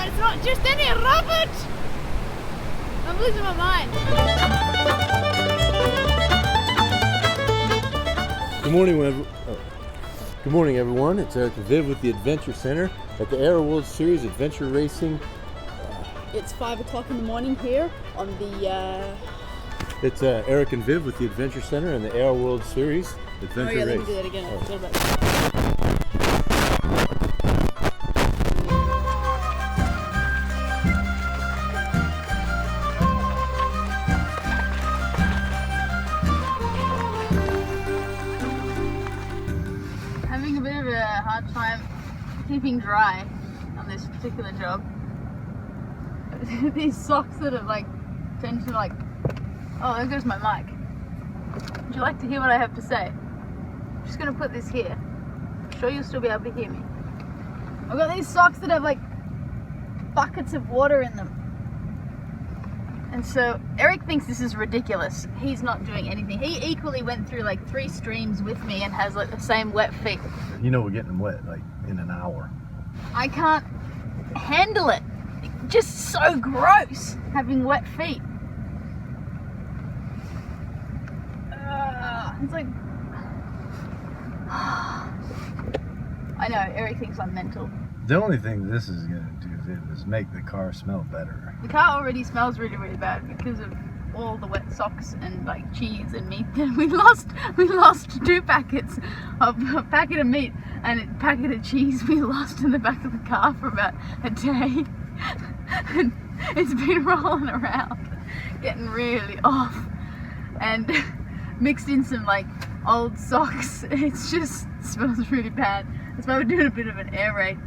Oh, it's not just any rabbit! I'm losing my mind. Good morning, everyone. It's Eric and Viv with the Adventure Center at the ITERA World Series Adventure Racing. It's 5 o'clock in the morning here on the... It's Eric and Viv with the Adventure Center and the ITERA World Series Adventure Race. Let me do that again. I forgot about that. Having a bit of a hard time keeping dry on this particular job. These socks that have tend to oh, there goes my mic. Would you like to hear what I have to say? I'm just gonna put this here. I'm sure you'll still be able to hear me. I've got these socks that have buckets of water in them. And so Eric thinks this is ridiculous. He's not doing anything. He equally went through 3 streams with me and has the same wet feet. You know we're getting them wet in an hour. I can't handle it. Just so gross having wet feet. It's I know, Eric thinks I'm mental. The only thing this is going to do, Viv, is make the car smell better. The car already smells really, really bad because of all the wet socks and cheese and meat. We lost 2 packets of a packet of meat and a packet of cheese we lost in the back of the car for about a day. And it's been rolling around, getting really off, and mixed in some old socks. It's just smells really bad. That's why we're doing a bit of an air raid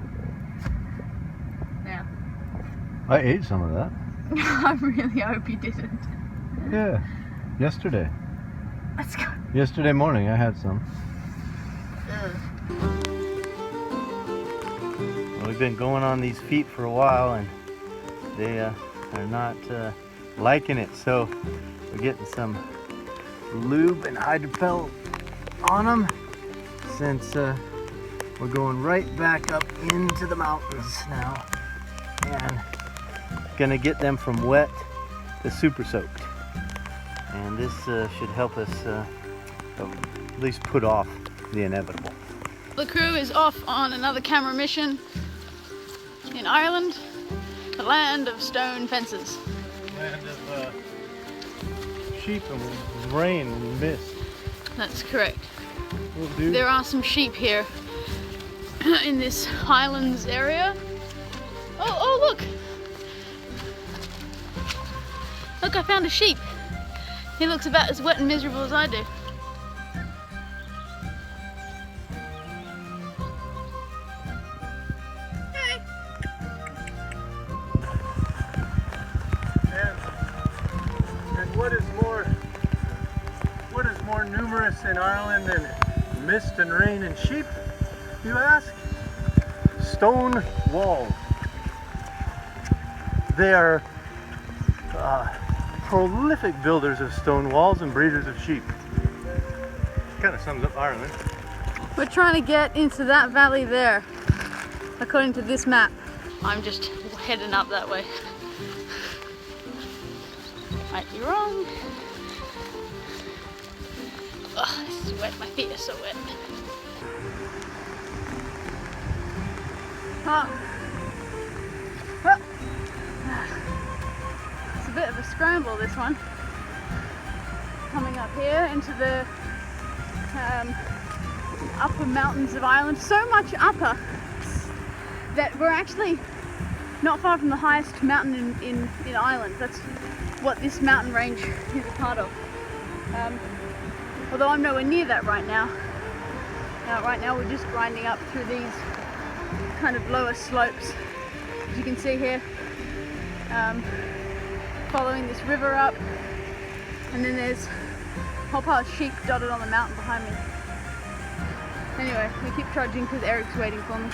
now. I ate some of that. I really hope you didn't. Yeah, yesterday. Let's go. Yesterday morning I had some. Well, we've been going on these feet for a while and they are not liking it, so we're getting some lube and hydropel on them since we're going right back up into the mountains now and gonna get them from wet to super soaked, and this should help us at least put off the inevitable. The crew is off on another camera mission in Ireland, the land of stone fences. Land of sheep and rain and mist. That's correct. Will do. There are some sheep here in this highlands area. Oh, look! Look, I found a sheep. He looks about as wet and miserable as I do. What is more numerous in Ireland than mist and rain and sheep, you ask? Stone walls. They are prolific builders of stone walls and breeders of sheep. Kind of sums up Ireland. We're trying to get into that valley there, according to this map. I'm just heading up that way. Might be wrong. Oh, this is wet. My feet are so wet. It's a bit of a scramble, this one. Coming up here into the upper mountains of Ireland. So much upper that we're actually not far from the highest mountain in Ireland. That's what this mountain range is a part of. Although I'm nowhere near that right now. Right now we're just grinding up through these kind of lower slopes, as you can see here, following this river up, and then there's a whole pile of sheep dotted on the mountain behind me. Anyway, we keep trudging because Eric's waiting for me.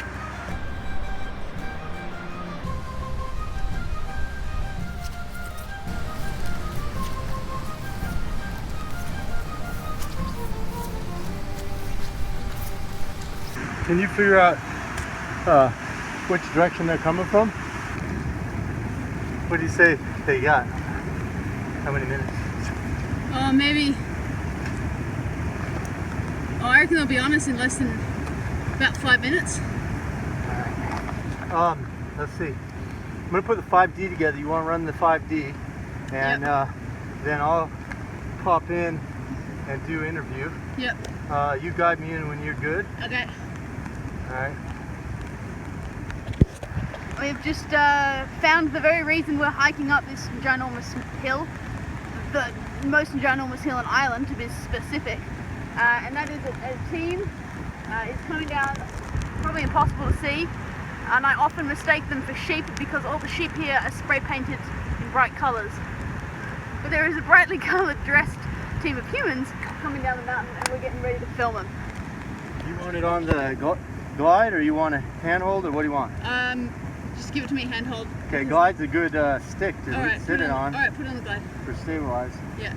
Can you figure out which direction they're coming from? What do you say they got? How many minutes? Oh, maybe. Oh, I reckon they'll be on us in less than about 5 minutes. Alright. Let's see. I'm gonna put the 5D together. You want to run the 5D, and then I'll pop in and do interview. Yep. You guide me in when you're good. Okay. Alright. We've just found the very reason we're hiking up this ginormous hill, the most ginormous hill in Ireland to be specific, and that is a team is coming down, probably impossible to see, and I often mistake them for sheep because all the sheep here are spray painted in bright colours. But there is a brightly coloured dressed team of humans coming down the mountain, and we're getting ready to film them. You want it on the glide, or you want a handhold, or what do you want? Just give it to me, handhold. Okay, glide's a good stick to sit it on. Alright, put it on the glide. For stabilize. Yeah.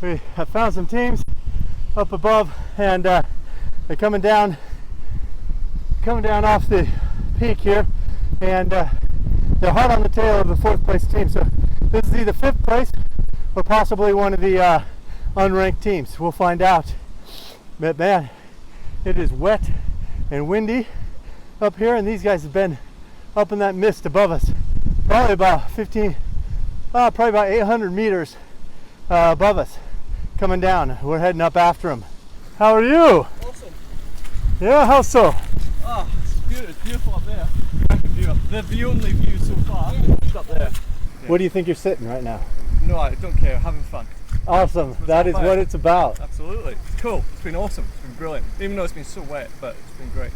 We have found some teams up above, and they're coming down off the peak here, and they're hot on the tail of the 4th place team. So this is either 5th place or possibly one of the unranked teams. We'll find out. But man, it is wet and windy up here, and these guys have been up in that mist above us, probably about 800 meters above us, coming down. We're heading up after them. How are you? Awesome. Yeah, how so? Oh, it's beautiful up there. The only view so far is up there. Yeah. Where do you think you're sitting right now? No, I don't care. Having fun. Awesome. That is what it's about. Absolutely. It's cool. It's been awesome. It's been brilliant. Even though it's been so wet, but it's been great.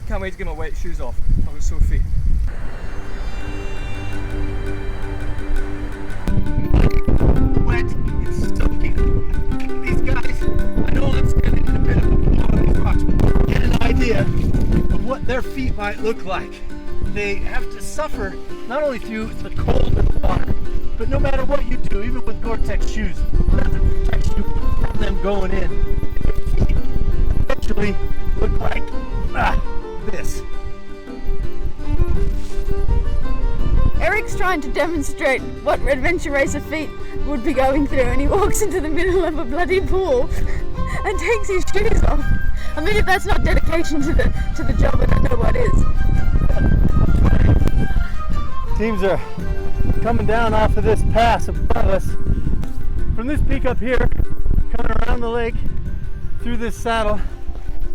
Can't wait to get my wet shoes off. I've got sore feet. Wet. It's soaking. These guys, I know I'm standing in a bit of a blow on these rocks, but get an idea of what their feet might look like. They have to suffer not only through the cold and the water, but no matter what you do, even with Gore-Tex shoes, that protects you from them going in. Your feet eventually look like this. Eric's trying to demonstrate what Adventure Racer feet would be going through, and he walks into the middle of a bloody pool and takes his shoes off. I mean, if that's not dedication to the job, I don't know what is. Teams are coming down off of this pass above us. From this peak up here, coming around the lake, through this saddle,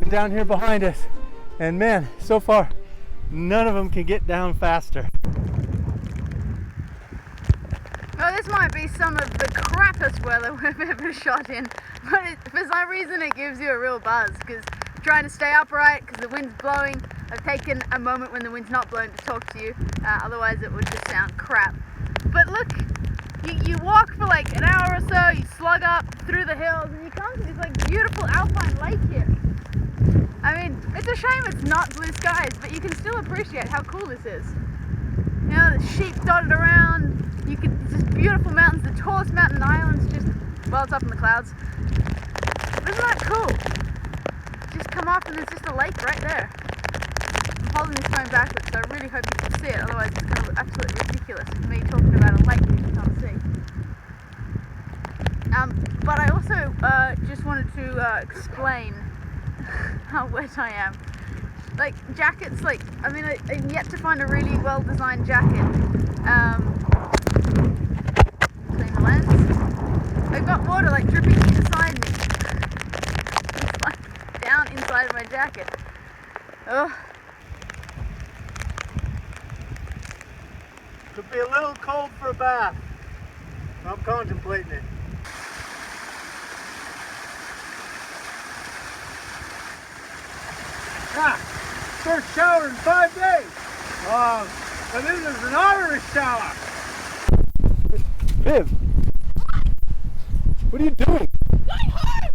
and down here behind us. And man, so far, none of them can get down faster. Well, this might be some of the crappiest weather we've ever shot in, but for some reason it gives you a real buzz, because you're trying to stay upright because the wind's blowing. I've taken a moment when the wind's not blowing to talk to you, otherwise it would just sound crap. But look, you walk for like an hour or so, you slug up through the hills, and you come to this like beautiful alpine lake here. I mean, it's a shame it's not blue skies, but you can still appreciate how cool this is. You know, the sheep dotted around, it's just beautiful mountains. The tallest mountain in Ireland's just, well, it's up in the clouds. But isn't that cool? Just come off and there's just a lake right there. I'm holding this phone backwards, so I really hope you can see it, otherwise it's going to look absolutely ridiculous with me talking about a lake that you can't see. But I also just wanted to explain how wet I am. Like, jackets, like, I mean, I'm yet to find a really well-designed jacket. Clean the lens. I've got water, like, dripping inside me. It's, like, down inside my jacket. Ugh. Could be a little cold for a bath. I'm contemplating it. First shower in 5 days. And this is an Irish shower. Viv, what are you doing? Going home!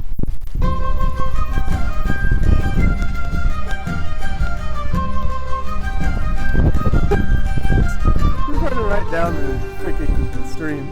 You're running right down the freaking stream.